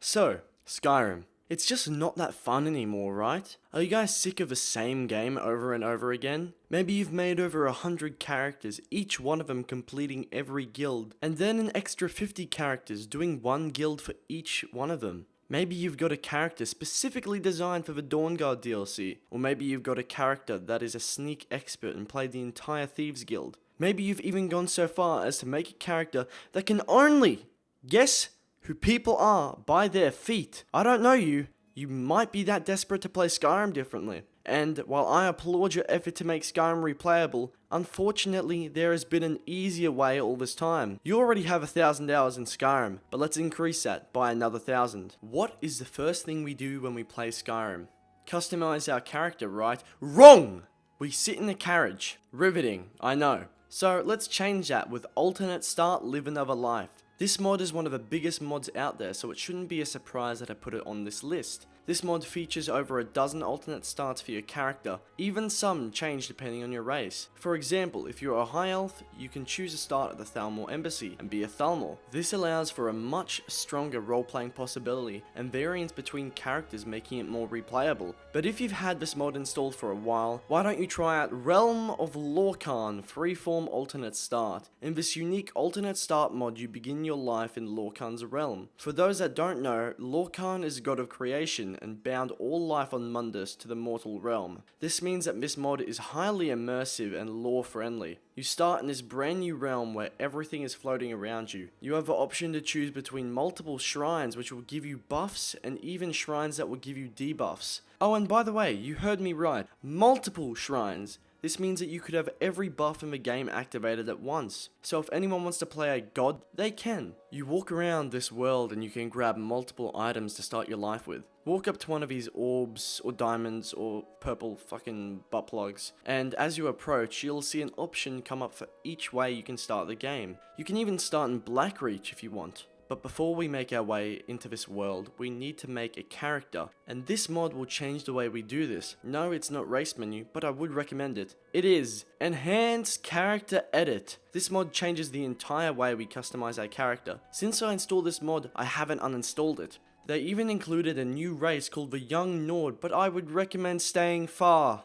So, Skyrim. It's just not that fun anymore, right? Are you guys sick of the same game over and over again? Maybe you've made over 100 characters, each one of them completing every guild, and then an extra 50 characters doing one guild for each one of them. Maybe you've got a character specifically designed for the Dawnguard DLC, or maybe you've got a character that is a sneak expert and played the entire Thieves Guild. Maybe you've even gone so far as to make a character that can only guess who people are by their feet. I don't know you. You might be that desperate to play Skyrim differently. And while I applaud your effort to make Skyrim replayable, unfortunately there has been an easier way all this time. You already have 1,000 hours in Skyrim, but let's increase that by another 1,000. What is the first thing we do when we play Skyrim? Customize our character, right? Wrong! We sit in a carriage. Riveting, I know. So let's change that with alternate start, live another life. This mod is one of the biggest mods out there, so it shouldn't be a surprise that I put it on this list. This mod features over a dozen alternate starts for your character, even some change depending on your race. For example, if you're a high elf, you can choose to start at the Thalmor Embassy and be a Thalmor. This allows for a much stronger role-playing possibility and variance between characters, making it more replayable. But if you've had this mod installed for a while, why don't you try out Realm of Lorkhan Freeform Alternate Start? In this unique alternate start mod, you begin your life in Lorkhan's realm. For those that don't know, Lorkhan is a god of creation and bound all life on Mundus to the mortal realm. This means that this mod is highly immersive and lore friendly. You start in this brand new realm where everything is floating around you. You have the option to choose between multiple shrines which will give you buffs and even shrines that will give you debuffs. Oh, and by the way, you heard me right, multiple shrines. This means that you could have every buff in the game activated at once. So if anyone wants to play a god, they can. You walk around this world and you can grab multiple items to start your life with. Walk up to one of these orbs or diamonds or purple fucking butt plugs, and as you approach, you'll see an option come up for each way you can start the game. You can even start in Blackreach if you want. But before we make our way into this world, we need to make a character, and this mod will change the way we do this. No, it's not race menu, but I would recommend it. It is Enhance Character Edit. This mod changes the entire way we customize our character. Since I installed this mod, I haven't uninstalled it. They even included a new race called the Young Nord, but I would recommend staying far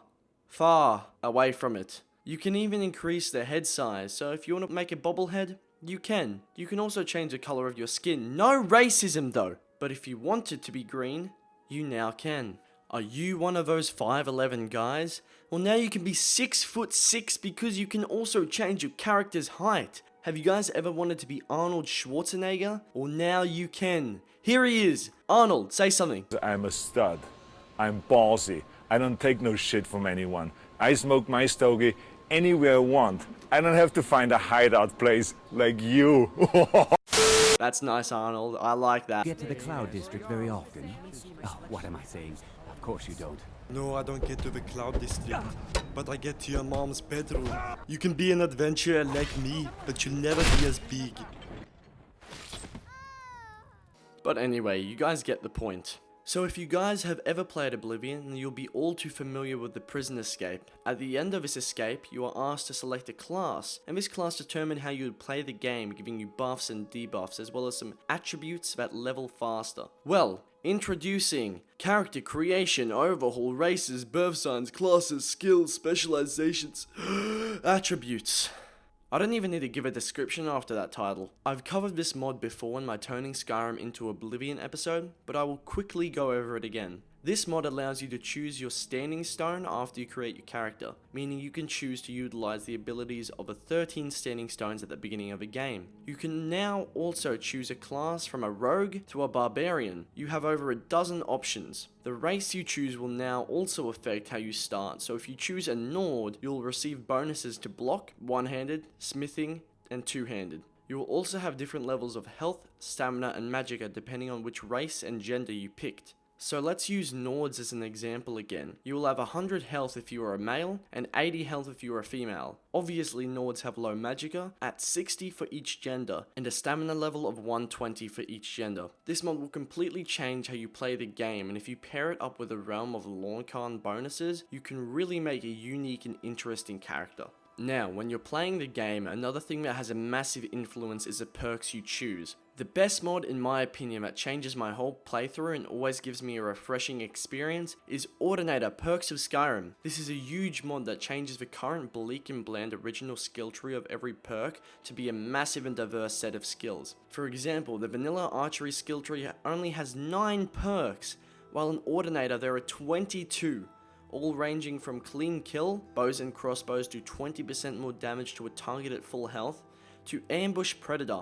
away from it. You can even increase the head size, so if you want to make a bobblehead, you can. You can also change the color of your skin. No racism though. But if you want it to be green, you now can. Are you one of those 5'11" guys? Well, now you can be 6'6" because you can also change your character's height. Have you guys ever wanted to be Arnold Schwarzenegger? Well, now you can. Here he is. Arnold, say something. I'm a stud. I'm ballsy. I don't take no shit from anyone. I smoke my stogie anywhere I want. I don't have to find a hideout place like you. That's nice, Arnold. I like that. Get to the Cloud District very often? Oh, what am I saying? Of course you don't. No, I don't get to the Cloud District, but I get to your mom's bedroom. You can be an adventurer like me, but you'll never be as big. But anyway, you guys get the point. So if you guys have ever played Oblivion, you'll be all too familiar with the prison escape. At the end of this escape, you are asked to select a class, and this class determines how you would play the game, giving you buffs and debuffs, as well as some attributes that level faster. Well, introducing character creation, overhaul, races, birth signs, classes, skills, specializations, attributes. I don't even need to give a description after that title. I've covered this mod before in my Turning Skyrim into Oblivion episode, but I will quickly go over it again. This mod allows you to choose your standing stone after you create your character, meaning you can choose to utilize the abilities of the 13 standing stones at the beginning of a game. You can now also choose a class from a rogue to a barbarian. You have over a dozen options. The race you choose will now also affect how you start, so if you choose a Nord, you'll receive bonuses to block, one-handed, smithing, and two-handed. You will also have different levels of health, stamina, and magicka depending on which race and gender you picked. So let's use Nords as an example again. You will have 100 health if you are a male, and 80 health if you are a female. Obviously Nords have low magicka, at 60 for each gender, and a stamina level of 120 for each gender. This mod will completely change how you play the game, and if you pair it up with a realm of Lorkhan bonuses, you can really make a unique and interesting character. Now, when you're playing the game, another thing that has a massive influence is the perks you choose. The best mod, in my opinion, that changes my whole playthrough and always gives me a refreshing experience is Ordinator, Perks of Skyrim. This is a huge mod that changes the current bleak and bland original skill tree of every perk to be a massive and diverse set of skills. For example, the vanilla archery skill tree only has 9 perks, while in Ordinator there are 22. All ranging from clean kill, bows and crossbows do 20% more damage to a target at full health, to ambush predator.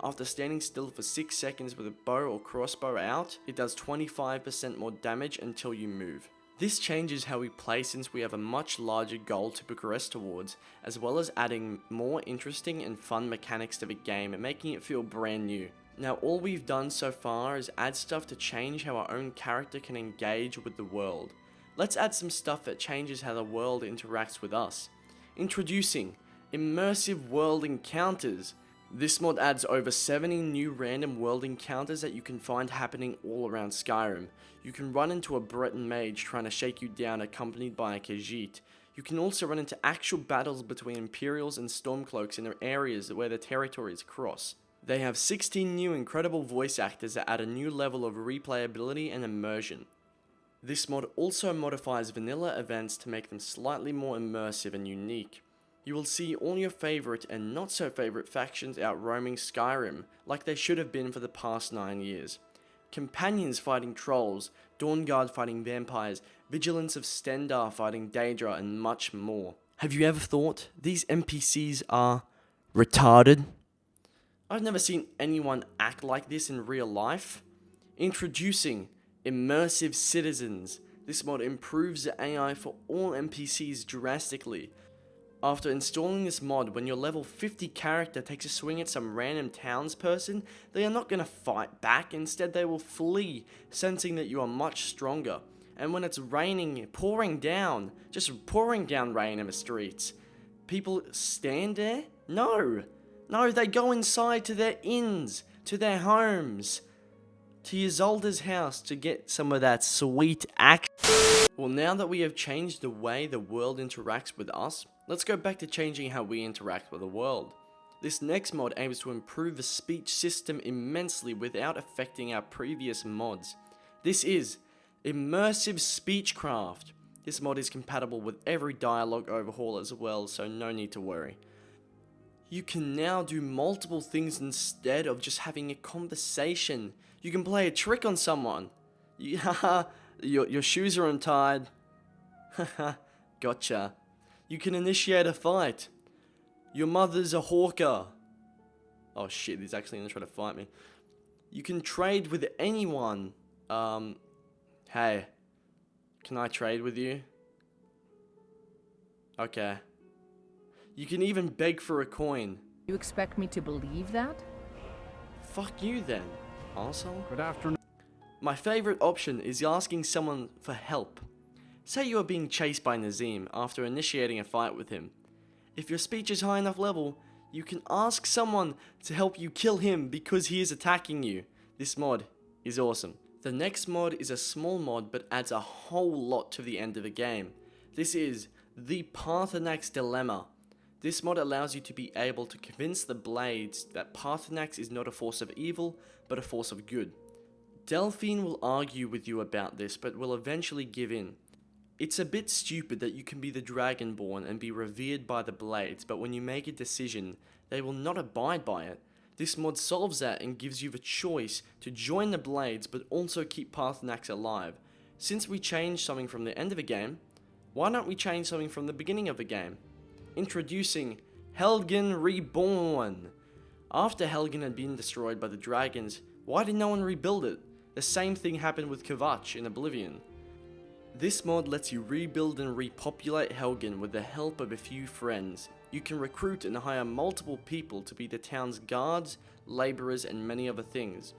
After standing still for 6 seconds with a bow or crossbow out, it does 25% more damage until you move. This changes how we play since we have a much larger goal to progress towards, as well as adding more interesting and fun mechanics to the game and making it feel brand new. Now all we've done so far is add stuff to change how our own character can engage with the world. Let's add some stuff that changes how the world interacts with us. Introducing Immersive World Encounters. This mod adds over 70 new random world encounters that you can find happening all around Skyrim. You can run into a Breton mage trying to shake you down accompanied by a Khajiit. You can also run into actual battles between Imperials and Stormcloaks in areas where the territories cross. They have 16 new incredible voice actors that add a new level of replayability and immersion. This mod also modifies vanilla events to make them slightly more immersive and unique. You will see all your favourite and not so favourite factions out roaming Skyrim, like they should have been for the past 9 years. Companions fighting trolls, Dawnguard fighting vampires, Vigilance of Stendar fighting Daedra, and much more. Have you ever thought these NPCs are retarded? I've never seen anyone act like this in real life. Introducing Immersive Citizens. This mod improves the AI for all NPCs drastically. After installing this mod, when your level 50 character takes a swing at some random townsperson, they are not going to fight back, instead they will flee, sensing that you are much stronger. And when it's raining, pouring down rain in the streets, people stand there? No, they go inside to their inns, to their homes, to Isolde's house to get some of that sweet action. Well, now that we have changed the way the world interacts with us, let's go back to changing how we interact with the world. This next mod aims to improve the speech system immensely without affecting our previous mods. This is Immersive Speechcraft. This mod is compatible with every dialogue overhaul as well, so no need to worry. You can now do multiple things instead of just having a conversation. You can play a trick on someone. Your shoes are untied. Haha, gotcha. You can initiate a fight. Your mother's a hawker. Oh shit, he's actually gonna try to fight me. You can trade with anyone. Hey, can I trade with you? Okay. You can even beg for a coin. You expect me to believe that? Fuck you then, arsehole. Good afternoon. My favourite option is asking someone for help. Say you are being chased by Nazim after initiating a fight with him. If your speech is high enough level, you can ask someone to help you kill him because he is attacking you. This mod is awesome. The next mod is a small mod but adds a whole lot to the end of the game. This is the Paarthurnax Dilemma. This mod allows you to be able to convince the Blades that Paarthurnax is not a force of evil, but a force of good. Delphine will argue with you about this, but will eventually give in. It's a bit stupid that you can be the Dragonborn and be revered by the Blades, but when you make a decision, they will not abide by it. This mod solves that and gives you the choice to join the Blades, but also keep Paarthurnax alive. Since we changed something from the end of the game, why don't we change something from the beginning of the game? Introducing Helgen Reborn. After Helgen had been destroyed by the dragons, why did no one rebuild it? The same thing happened with Kvatch in Oblivion. This mod lets you rebuild and repopulate Helgen with the help of a few friends. You can recruit and hire multiple people to be the town's guards, labourers, and many other things.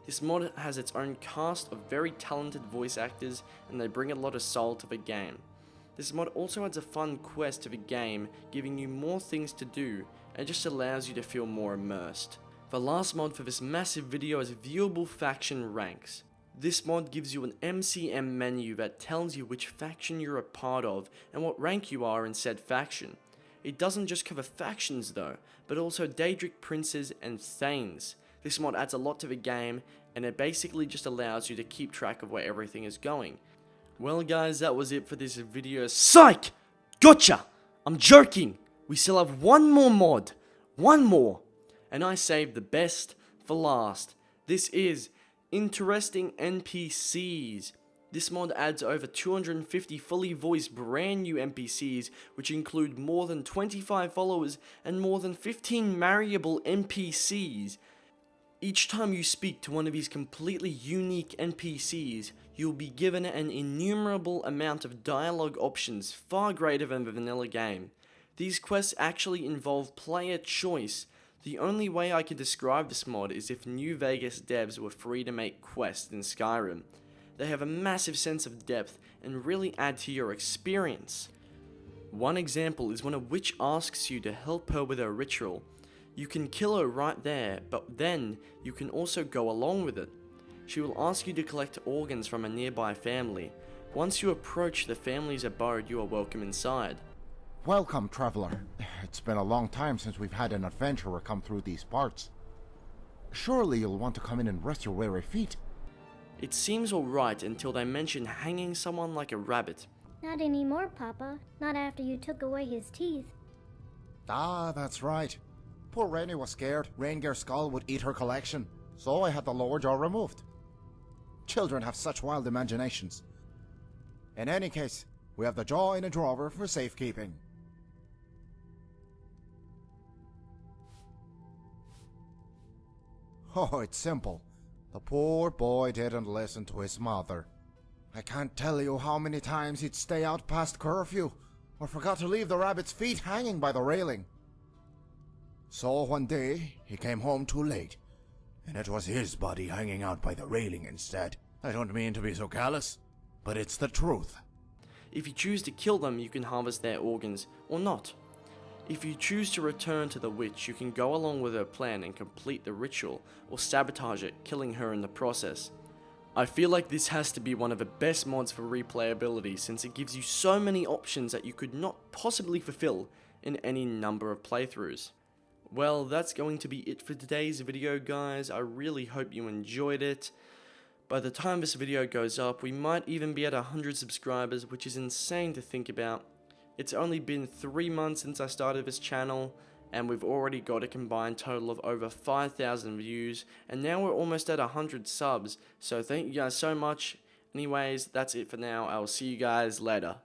This mod has its own cast of very talented voice actors, and they bring a lot of soul to the game. This mod also adds a fun quest to the game, giving you more things to do, and just allows you to feel more immersed. The last mod for this massive video is Viewable Faction Ranks. This mod gives you an MCM menu that tells you which faction you're a part of and what rank you are in said faction. It doesn't just cover factions though, but also Daedric princes and thanes. This mod adds a lot to the game, and it basically just allows you to keep track of where everything is going. Well guys, that was it for this video. Psych! Gotcha! I'm joking! We still have one more mod. One more! And I saved the best for last. This is Interesting NPCs. This mod adds over 250 fully voiced brand new NPCs, which include more than 25 followers and more than 15 marryable NPCs. Each time you speak to one of these completely unique NPCs, you'll be given an innumerable amount of dialogue options, far greater than the vanilla game. These quests actually involve player choice. The only way I could describe this mod is if New Vegas devs were free to make quests in Skyrim. They have a massive sense of depth and really add to your experience. One example is when a witch asks you to help her with her ritual. You can kill her right there, but then you can also go along with it. She will ask you to collect organs from a nearby family. Once you approach the family's abode, you are welcome inside. Welcome, traveler. It's been a long time since we've had an adventurer come through these parts. Surely you'll want to come in and rest your weary feet. It seems alright until they mention hanging someone like a rabbit. Not anymore, Papa. Not after you took away his teeth. Ah, that's right. Poor Rainy was scared Reingeir's skull would eat her collection, so I had the lower jaw removed. Children have such wild imaginations. In any case, we have the jaw in a drawer for safekeeping. Oh, it's simple. The poor boy didn't listen to his mother. I can't tell you how many times he'd stay out past curfew, or forgot to leave the rabbit's feet hanging by the railing. So one day, he came home too late, and it was his body hanging out by the railing instead. I don't mean to be so callous, but it's the truth. If you choose to kill them, you can harvest their organs, or not. If you choose to return to the witch, you can go along with her plan and complete the ritual, or sabotage it, killing her in the process. I feel like this has to be one of the best mods for replayability, since it gives you so many options that you could not possibly fulfill in any number of playthroughs. Well, that's going to be it for today's video, guys. I really hope you enjoyed it. By the time this video goes up, we might even be at 100 subscribers, which is insane to think about. It's only been 3 months since I started this channel, and we've already got a combined total of over 5,000 views, and now we're almost at 100 subs, so thank you guys so much. Anyways, that's it for now. I will see you guys later.